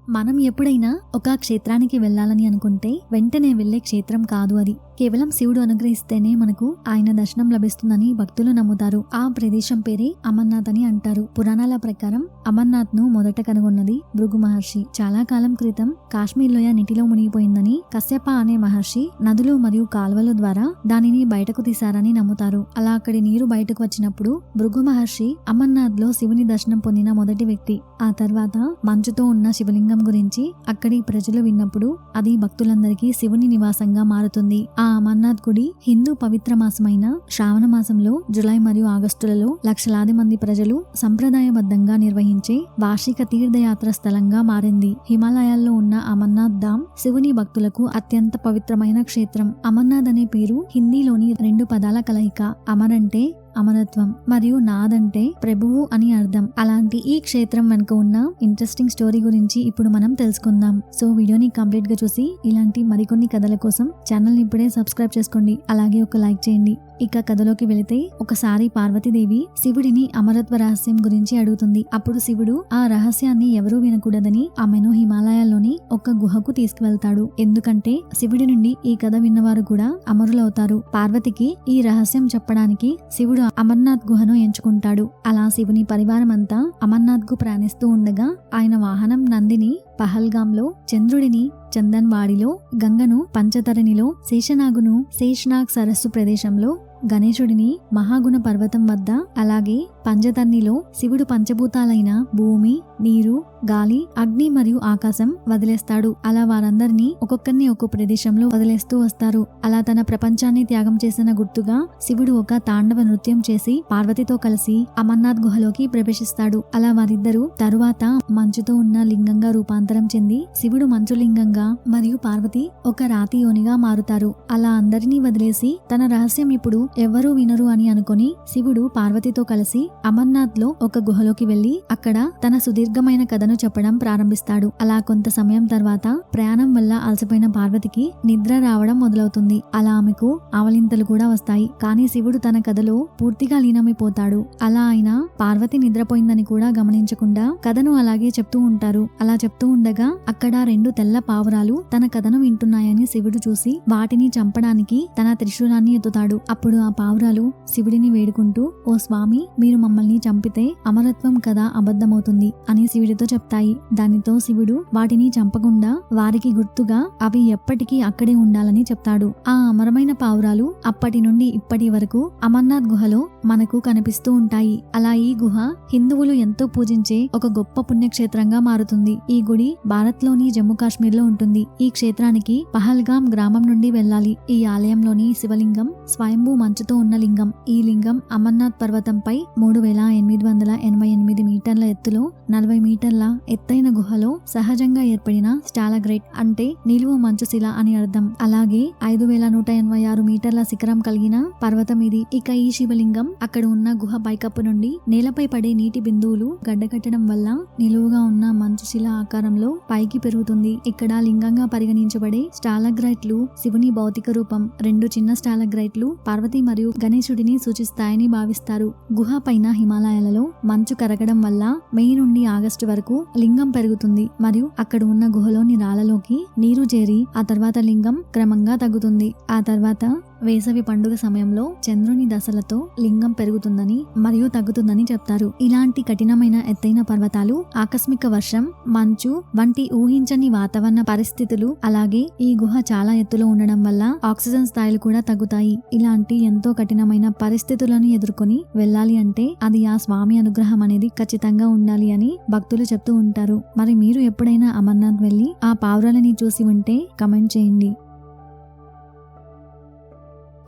మనం ఎప్పుడైనా ఒక క్షేత్రానికి వెళ్ళాలని అనుకుంటే వెంటనే వెళ్లే క్షేత్రం కాదు అది. కేవలం శివుడు అనుగ్రహిస్తేనే మనకు ఆయన దర్శనం లభిస్తుందని భక్తులు నమ్ముతారు. ఆ ప్రదేశం పేరే అమర్నాథ్ అని అంటారు. పురాణాల ప్రకారం అమర్నాథ్ ను మొదట కనుగొన్నది భృగు మహర్షి. చాలా కాలం క్రితం కాశ్మీర్ లోయ నీటిలో మునిగిపోయిందని కశ్యప అనే మహర్షి నదులు మరియు కాల్వల ద్వారా దానిని బయటకు తీశారని నమ్ముతారు. అలా అక్కడి నీరు బయటకు వచ్చినప్పుడు భృగు మహర్షి అమర్నాథ్ లో శివుని దర్శనం పొందిన మొదటి వ్యక్తి. ఆ తర్వాత మంచుతో ఉన్న శివలింగం గురించి అక్కడి ప్రజలు విన్నప్పుడు అది భక్తులందరికీ శివుని నివాసంగా మారుతుంది. ఆ అమర్నాథ్ గుడి హిందూ పవిత్ర మాసమైన శ్రావణ మాసంలో జులై మరియు ఆగస్టులలో లక్షలాది మంది ప్రజలు సంప్రదాయబద్ధంగా నిర్వహించే వార్షిక తీర్థయాత్ర స్థలంగా మారింది. హిమాలయాల్లో ఉన్న అమర్నాథ్ ధామ్ శివుని భక్తులకు అత్యంత పవిత్రమైన క్షేత్రం. అమర్నాథ్ అనే పేరు హిందీలోని 2 పదాల కలయిక. అమర్ అంటే అమరత్వం మరియు నాథ్ అంటే ప్రభువు అని అర్థం. అలాంటి ఈ క్షేత్రం వెనుక ఉన్న ఇంట్రెస్టింగ్ స్టోరీ గురించి ఇప్పుడు మనం తెలుసుకుందాం. సో వీడియోని కంప్లీట్ గా చూసి ఇలాంటి మరికొన్ని కథల కోసం ఛానల్ ని ఇప్పుడే సబ్స్క్రైబ్ చేసుకోండి. అలాగే ఒక లైక్ చేయండి. ఇక కథలోకి వెళితే, ఒకసారి పార్వతీదేవి శివుడిని అమరత్వ రహస్యం గురించి అడుగుతుంది. అప్పుడు శివుడు ఆ రహస్యాన్ని ఎవరూ వినకూడదని ఆమెను హిమాలయాల్లోని ఒక గుహకు తీసుకువెళ్తాడు. ఎందుకంటే శివుడి నుండి ఈ కథ విన్నవారు కూడా అమరులవుతారు. పార్వతికి ఈ రహస్యం చెప్పడానికి శివుడు అమర్నాథ్ గుహను ఎంచుకుంటాడు. అలా శివుని పరివారం అంతా అమర్నాథ్ కు ప్రయాణిస్తూ ఉండగా ఆయన వాహనం నందిని పహల్గాంలో, చంద్రుడిని చందన్వాడిలో, గంగను పంచతరణిలో, శేషనాగును శేషనాగ్ సరస్సు ప్రదేశంలో, గణేశుడిని మహాగుణ పర్వతం వద్ద, అలాగే పంచతర్ణిలో శివుడు పంచభూతాలైన భూమి, నీరు, గాలి, అగ్ని మరియు ఆకాశం వదిలేస్తాడు. అలా వారందరినీ ఒక్కొక్కరిని ఒక్కో ప్రదేశంలో వదిలేస్తూ వస్తారు. అలా తన ప్రపంచాన్ని త్యాగం చేసిన గుర్తుగా శివుడు ఒక తాండవ నృత్యం చేసి పార్వతితో కలిసి అమర్నాథ్ గుహలోకి ప్రవేశిస్తాడు. అలా వారిద్దరూ తరువాత మంచుతో ఉన్న లింగంగా రూపాంతరం చెంది శివుడు మంచులింగంగా మరియు పార్వతి ఒక రాతి యోనిగా మారుతారు. అలా అందరినీ వదిలేసి తన రహస్యం ఇప్పుడు ఎవ్వరూ వినరు అని అనుకుని శివుడు పార్వతితో కలిసి అమర్నాథ్ లో ఒక గుహలోకి వెళ్లి అక్కడ తన సుదీర్ఘమైన కథను చెప్పడం ప్రారంభిస్తాడు. అలా కొంత సమయం తర్వాత ప్రయాణం వల్ల అలసిపోయిన పార్వతికి నిద్ర రావడం మొదలవుతుంది. అలా ఆమెకు ఆవలింతలు కూడా వస్తాయి. కానీ శివుడు తన కథలో పూర్తిగా లీనమైపోతాడు. అలా ఆయన పార్వతి నిద్రపోయిందని కూడా గమనించకుండా కథను అలాగే చెప్తూ ఉంటారు. అలా చెప్తూ ఉండగా అక్కడ 2 తెల్ల పావురాలు తన కథను వింటున్నాయని శివుడు చూసి వాటిని చంపడానికి తన త్రిశూలాన్ని ఎత్తుతాడు. అప్పుడు ఆ పావురాలు శివుడిని వేడుకుంటూ, ఓ స్వామి, మీరు మమ్మల్ని చంపితే అమరత్వం కదా అబద్ధమవుతుంది అని శివుడితో చెప్తాయి. దానితో శివుడు వాటిని చంపకుండా వారికి గుర్తుగా అవి ఎప్పటికీ అక్కడే ఉండాలని చెప్తాడు. ఆ అమరమైన పావురాలు అప్పటి నుండి ఇప్పటి వరకు అమర్నాథ్ గుహలో మనకు కనిపిస్తూ ఉంటాయి. అలా ఈ గుహ హిందువులు ఎంతో పూజించే ఒక గొప్ప పుణ్యక్షేత్రంగా మారుతుంది. ఈ గుడి భారత్ లోని జమ్మూ కాశ్మీర్ లో ఉంటుంది. ఈ క్షేత్రానికి పహల్గాం గ్రామం నుండి వెళ్ళాలి. ఈ ఆలయంలోని శివలింగం స్వయంభూ మంచుతో ఉన్న లింగం. ఈ లింగం అమర్నాథ్ పర్వతంపై 3888 మీటర్ల ఎత్తులో 40 మీటర్ల ఎత్తైన గుహలో సహజంగా ఏర్పడిన స్టాలగ్రైట్ అంటే నిలువు మంచు శిల అని అర్థం. అలాగే 5186 మీటర్ల శిఖరం కలిగిన పర్వతం ఇది. ఇక ఈ శివలింగం అక్కడ ఉన్న గుహ పైకప్పు నుండి నేలపై పడే నీటి బిందువులు గడ్డకట్టడం వల్ల నిలువుగా ఉన్న మంచు శిల ఆకారంలో పైకి పెరుగుతుంది. ఇక్కడ లింగంగా పరిగణించబడే స్టాలగ్రైట్లు శివుని భౌతిక రూపం. 2 చిన్న స్టాలగ్రైట్లు పార్వతి మరియు గణేశుడిని సూచిస్తాయని భావిస్తారు. గుహ పైన హిమాలయాలలో మంచు కరగడం వల్ల మే నుండి ఆగస్టు వరకు లింగం పెరుగుతుంది మరియు అక్కడ ఉన్న గుహలోని రాళ్లలోకి నీరు చేరి ఆ తర్వాత లింగం క్రమంగా తగ్గుతుంది. ఆ తర్వాత వేసవి పండుగ సమయంలో చంద్రుని దశలతో లింగం పెరుగుతుందని మరియు తగ్గుతుందని చెప్తారు. ఇలాంటి కఠినమైన ఎత్తైన పర్వతాలు, ఆకస్మిక వర్షం, మంచు వంటి ఊహించని వాతావరణ పరిస్థితులు, అలాగే ఈ గుహ చాలా ఎత్తులో ఉండడం వల్ల ఆక్సిజన్ స్థాయిలు కూడా తగ్గుతాయి. ఇలాంటి ఎంతో కఠినమైన పరిస్థితులను ఎదుర్కొని వెళ్ళాలి అంటే అది ఆ స్వామి అనుగ్రహం అనేది ఖచ్చితంగా ఉండాలి అని భక్తులు చెప్తూ ఉంటారు. మరి మీరు ఎప్పుడైనా అమర్నాథ్ వెళ్లి ఆ పావురాలని చూసి ఉంటే కమెంట్ చేయండి.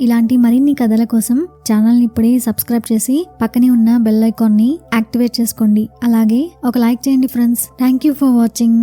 ఇలాంటి మరిన్ని కథల కోసం ఛానల్ని ఇప్పుడే సబ్స్క్రైబ్ చేసి పక్కనే ఉన్న బెల్ ఐకాన్ని యాక్టివేట్ చేసుకోండి. అలాగే ఒక లైక్ చేయండి friends. Thank you for watching.